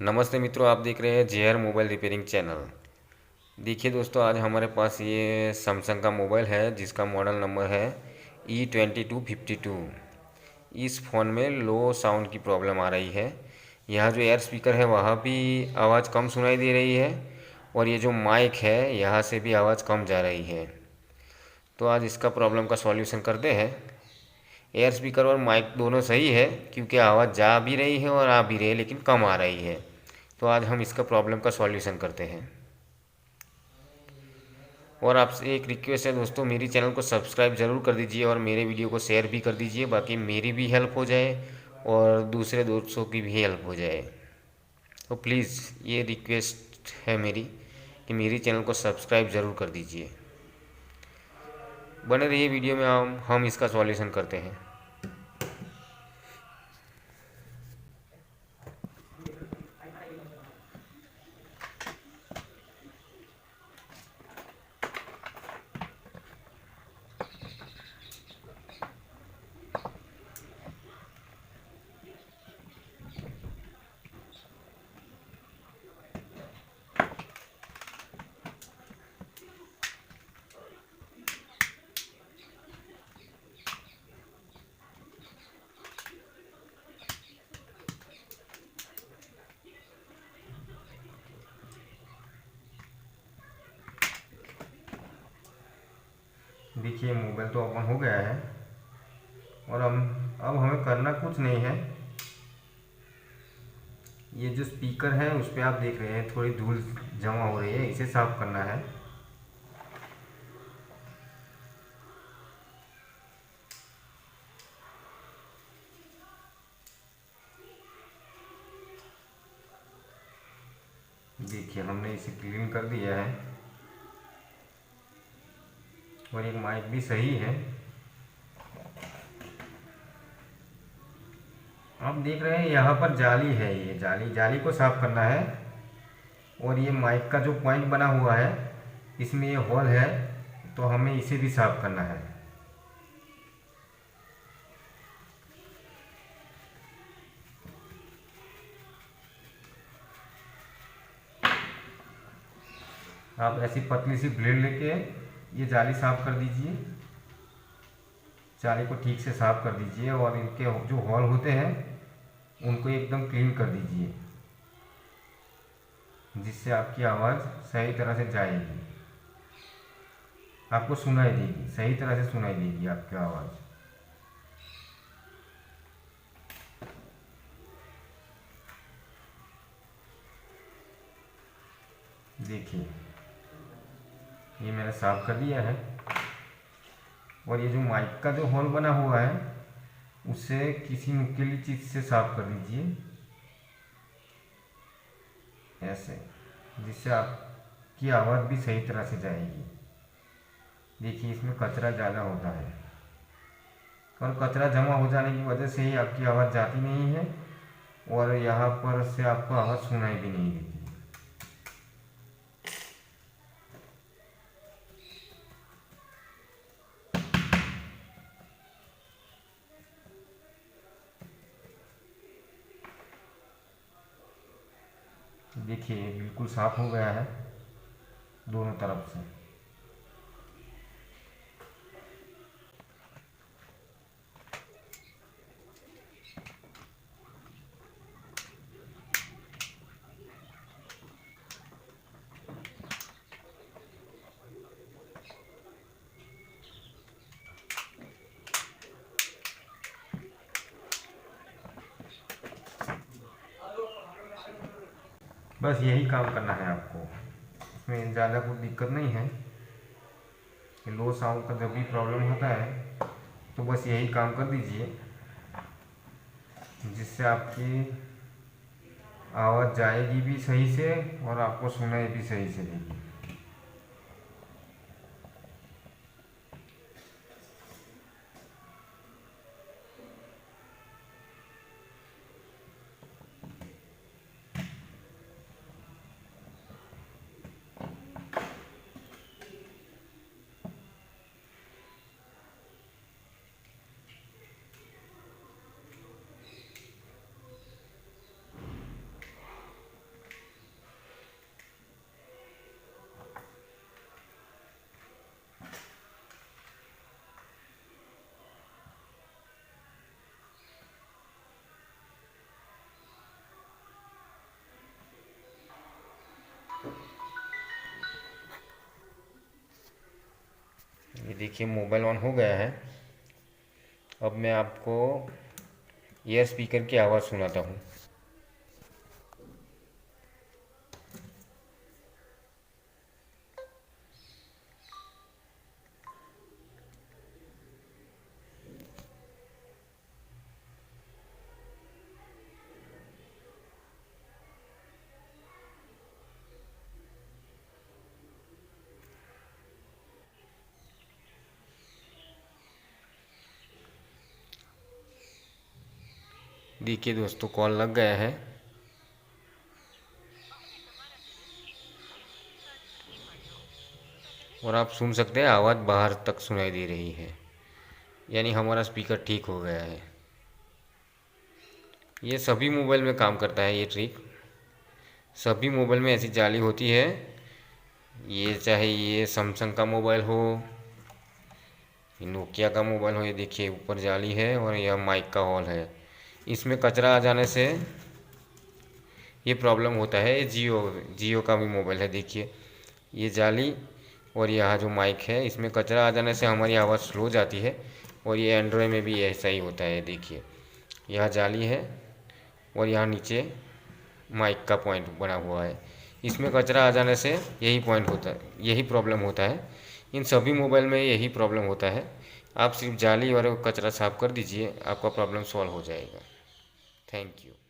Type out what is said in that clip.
नमस्ते मित्रों, आप देख रहे हैं जेआर मोबाइल रिपेयरिंग चैनल। देखिए दोस्तों, आज हमारे पास ये सैमसंग का मोबाइल है जिसका मॉडल नंबर है E2252। इस फ़ोन में लो साउंड की प्रॉब्लम आ रही है। यहाँ जो एयर स्पीकर है वहाँ भी आवाज़ कम सुनाई दे रही है, और ये जो माइक है यहाँ से भी आवाज़ कम जा रही है। तो आज इसका प्रॉब्लम का सॉल्यूशन करते हैं। एयर स्पीकर और माइक दोनों सही है, क्योंकि आवाज़ जा भी रही है और आ भी रही है, लेकिन कम आ रही है। तो आज हम इसका प्रॉब्लम का सॉल्यूशन करते हैं। और आपसे एक रिक्वेस्ट है दोस्तों, मेरी चैनल को सब्सक्राइब ज़रूर कर दीजिए और मेरे वीडियो को शेयर भी कर दीजिए, बाकी मेरी भी हेल्प हो जाए और दूसरे दोस्तों की भी हेल्प हो जाए। तो प्लीज़ ये रिक्वेस्ट है मेरी कि मेरी चैनल को सब्सक्राइब ज़रूर कर दीजिए। बने रहिए वीडियो में, हम इसका सॉल्यूशन करते हैं। देखिए, मोबाइल तो ओपन हो गया है और अब हमें करना कुछ नहीं है। ये जो स्पीकर है उस पर आप देख रहे हैं थोड़ी धूल जमा हो रही है, इसे साफ करना है। देखिए, हमने इसे क्लीन कर दिया है और एक माइक भी सही है। आप देख रहे हैं यहाँ पर जाली है, ये जाली को साफ करना है। और ये माइक का जो पॉइंट बना हुआ है इसमें ये होल है, तो हमें इसे भी साफ करना है। आप ऐसी पतली सी ब्लेड लेके ये जाली साफ कर दीजिए। जाली को ठीक से साफ कर दीजिए और इनके जो होल होते हैं उनको एकदम क्लीन कर दीजिए, जिससे आपकी आवाज़ सही तरह से जाएगी, आपको सुनाई देगी, सही तरह से सुनाई देगी आपकी आवाज़। देखिए, ये मैंने साफ कर दिया है। और ये जो माइक का जो होल बना हुआ है उसे किसी नुकीली चीज़ से साफ कर दीजिए, ऐसे, जिससे आपकी आवाज़ भी सही तरह से जाएगी। देखिए, इसमें कचरा ज़्यादा होता है और कचरा जमा हो जाने की वजह से ही आपकी आवाज़ जाती नहीं है और यहाँ पर से आपको आवाज़ सुनाई भी नहीं देती। देखिए, बिल्कुल साफ हो गया है दोनों तरफ से। बस यही काम करना है आपको, इसमें ज़्यादा कुछ दिक्कत नहीं है। लो साउंड का जब भी प्रॉब्लम होता है तो बस यही काम कर दीजिए, जिससे आपकी आवाज़ जाएगी भी सही से और आपको सुनाई भी सही से देगी। ये देखिए मोबाइल ऑन हो गया है। अब मैं आपको एयर स्पीकर की आवाज़ सुनाता हूँ। देखिए दोस्तों कॉल लग गया है। और आप सुन सकते हैं आवाज़ बाहर तक सुनाई दे रही है, यानी हमारा स्पीकर ठीक हो गया है। ये सभी मोबाइल में काम करता है ये ट्रिक। सभी मोबाइल में ऐसी जाली होती है, ये चाहे ये सैमसंग का मोबाइल हो, नोकिया का मोबाइल हो। ये देखिए ऊपर जाली है और यह माइक का होल है। इसमें कचरा आ जाने से ये प्रॉब्लम होता है। ये जियो का भी मोबाइल है। देखिए ये जाली और यहाँ जो माइक है, इसमें कचरा आ जाने से हमारी आवाज़ स्लो जाती है। और ये एंड्रॉयड में भी ऐसा ही होता है। देखिए यहाँ जाली है और यहाँ नीचे माइक का पॉइंट बना हुआ है। इसमें कचरा आ जाने से यही पॉइंट होता है, यही प्रॉब्लम होता है। इन सभी मोबाइल में यही प्रॉब्लम होता है। आप सिर्फ जाली और कचरा साफ कर दीजिए, आपका प्रॉब्लम सॉल्व हो जाएगा। Thank you.